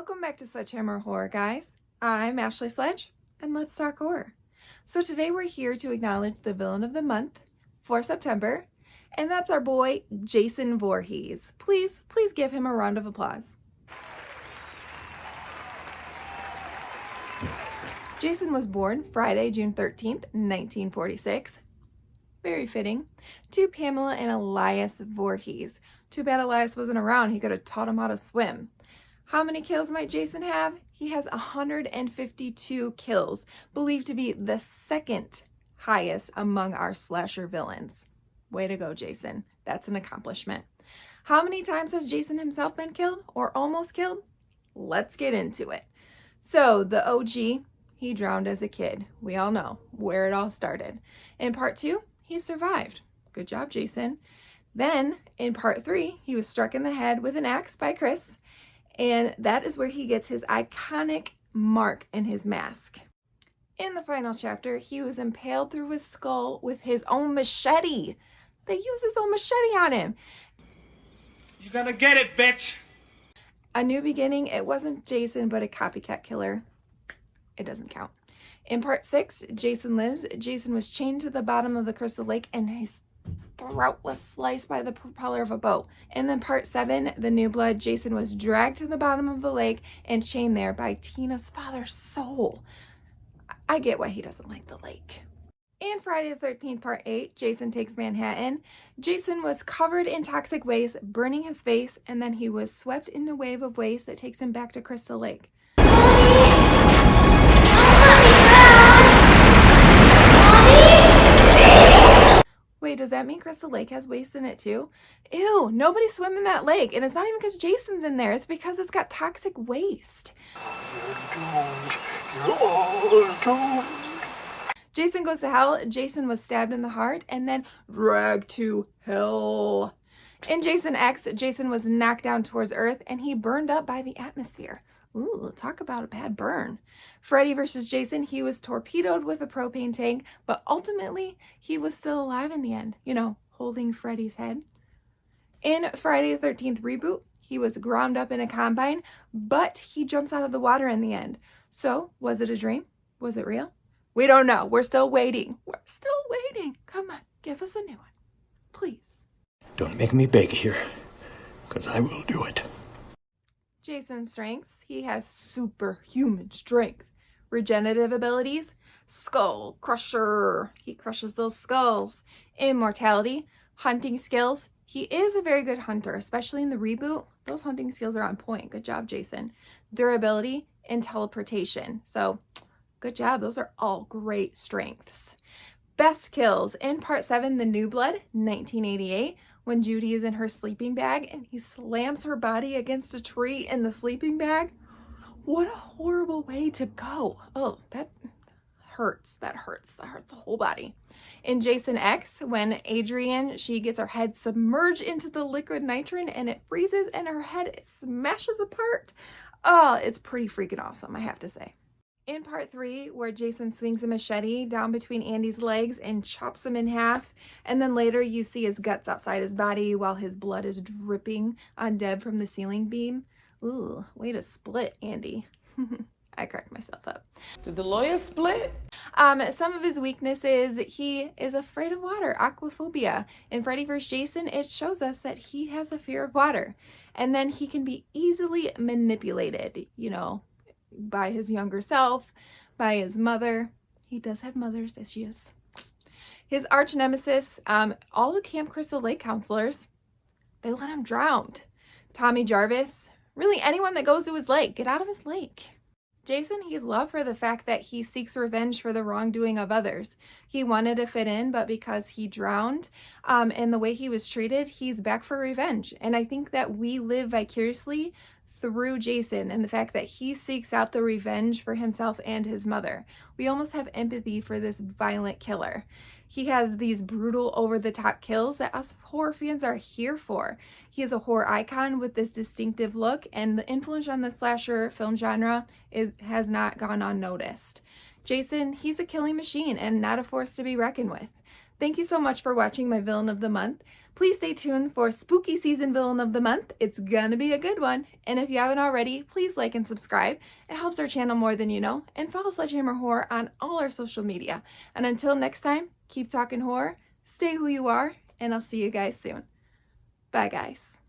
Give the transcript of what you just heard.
Welcome back to Sledgehammer Horror, guys. I'm Ashley Sledge, and let's talk horror. So today we're here to acknowledge the villain of the month for September, and that's our boy, Jason Voorhees. Please give him a round of applause. Jason was born Friday, June 13th, 1946. Very fitting. To Pamela and Elias Voorhees. Too bad Elias wasn't around. He could have taught him how to swim. How many kills might Jason have? He has 152 kills, believed to be the second highest among our slasher villains. Way to go, Jason. That's an accomplishment. How many times has Jason himself been killed or almost killed? Let's get into it. So the OG, he drowned as a kid. We all know where it all started. In part 2, he survived. Good job, Jason. Then in part 3, he was struck in the head with an axe by Chris. And that is where he gets his iconic mark in his mask. In the final chapter, he was impaled through his skull with his own machete. They used his own machete on him. You gonna get it, bitch! A new beginning, it wasn't Jason, but a copycat killer. It doesn't count. In part 6, Jason lives. Jason was chained to the bottom of the Crystal Lake and his throat was sliced by the propeller of a boat. And then part 7, the new blood, Jason was dragged to the bottom of the lake and chained there by Tina's father's soul. I get why he doesn't like the lake. And Friday the 13th, part 8, Jason takes Manhattan. Jason was covered in toxic waste, burning his face, and then he was swept in a wave of waste that takes him back to Crystal Lake. Wait, does that mean Crystal Lake has waste in it too? Ew, nobody swim in that lake. And it's not even because Jason's in there. It's because it's got toxic waste. Jason goes to hell. Jason was stabbed in the heart and then dragged to hell. In Jason X, Jason was knocked down towards Earth and he burned up by the atmosphere. Ooh, talk about a bad burn. Freddy versus Jason, he was torpedoed with a propane tank, but ultimately he was still alive in the end, holding Freddy's head. In Friday the 13th reboot, he was ground up in a combine, but he jumps out of the water in the end. So, was it a dream? Was it real? We don't know. We're still waiting. Come on, give us a new one, please. Don't make me beg here, because I will do it. Jason's strengths, he has superhuman strength. Regenerative abilities, skull crusher, he crushes those skulls. Immortality, hunting skills, he is a very good hunter, especially in the reboot. Those hunting skills are on point. Good job, Jason. Durability and teleportation. So, good job. Those are all great strengths. Best kills. In part 7, The New Blood, 1988, when Judy is in her sleeping bag and he slams her body against a tree in the sleeping bag. What a horrible way to go. Oh, that hurts. That hurts the whole body. In Jason X, when Adrienne, she gets her head submerged into the liquid nitrogen and it freezes and her head smashes apart. Oh, it's pretty freaking awesome, I have to say. In part 3, where Jason swings a machete down between Andy's legs and chops him in half, and then later you see his guts outside his body while his blood is dripping on Deb from the ceiling beam. Ooh, way to split, Andy. I cracked myself up. Did the lawyer split? Some of his weaknesses, he is afraid of water, aquaphobia. In Freddy vs. Jason, it shows us that he has a fear of water. And then he can be easily manipulated, by his younger self, by his mother. He does have mother's issues. His arch nemesis, all the Camp Crystal Lake counselors, they let him drown. Tommy Jarvis, really anyone that goes to his lake, get out of his lake. Jason, he's loved for the fact that he seeks revenge for the wrongdoing of others. He wanted to fit in, but because he drowned and the way he was treated, he's back for revenge. And I think that we live vicariously through Jason and the fact that he seeks out the revenge for himself and his mother. We almost have empathy for this violent killer. He has these brutal, over-the-top kills that us horror fans are here for. He is a horror icon with this distinctive look, and the influence on the slasher film genre has not gone unnoticed. Jason, he's a killing machine and not a force to be reckoned with. Thank you so much for watching my Villain of the Month. Please stay tuned for Spooky Season Villain of the Month. It's gonna be a good one. And if you haven't already, please like and subscribe. It helps our channel more than you know. And follow Sledgehammer Horror on all our social media. And until next time, keep talking horror, stay who you are, and I'll see you guys soon. Bye, guys.